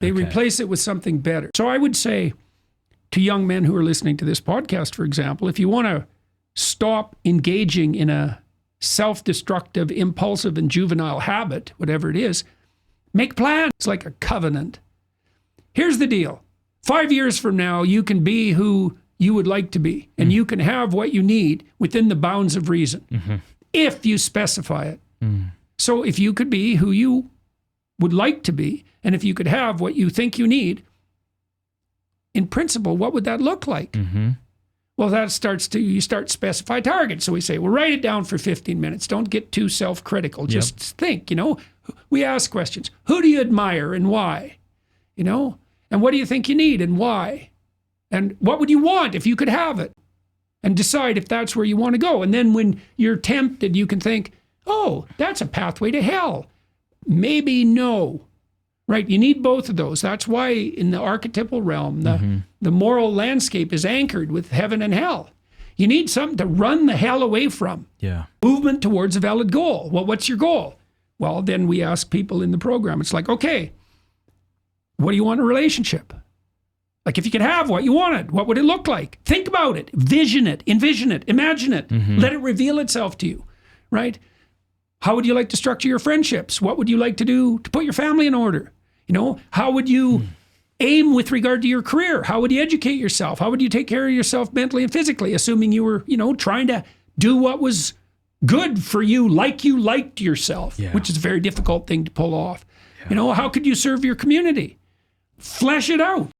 They replace it with something better. So I would say to young men who are listening to this podcast, for example, if you want to stop engaging in a self-destructive, impulsive, and juvenile habit, whatever it is, make plans. It's like a covenant. Here's the deal. 5 years from now, you can be who you would like to be, and you can have what you need within the bounds of reason, if you specify it. So if you could be who you would like to be, and if you could have what you think you need, in principle, what would that look like? Well, that you start to specify targets. So we say, well, write it down for 15 minutes. Don't get too self-critical. Just think, we ask questions. Who do you admire and why? And what do you think you need and why? And what would you want if you could have it? And decide if that's where you want to go. And then when you're tempted, you can think, oh, that's a pathway to hell. Maybe no. Right? You need both of those. That's why in the archetypal realm, the moral landscape is anchored with heaven and hell. You need something to run the hell away from. Yeah. Movement towards a valid goal. Well, what's your goal? Well, then we ask people in the program, it's like, okay, what do you want in a relationship? Like if you could have what you wanted, what would it look like? Think about it, vision it, envision it, imagine it, let it reveal itself to you, right? How would you like to structure your friendships? What would you like to do to put your family in order? How would you aim with regard to your career? How would you educate yourself? How would you take care of yourself mentally and physically, assuming you were, trying to do what was good for you, like you liked yourself, which is a very difficult thing to pull off. How could you serve your community? Flesh it out.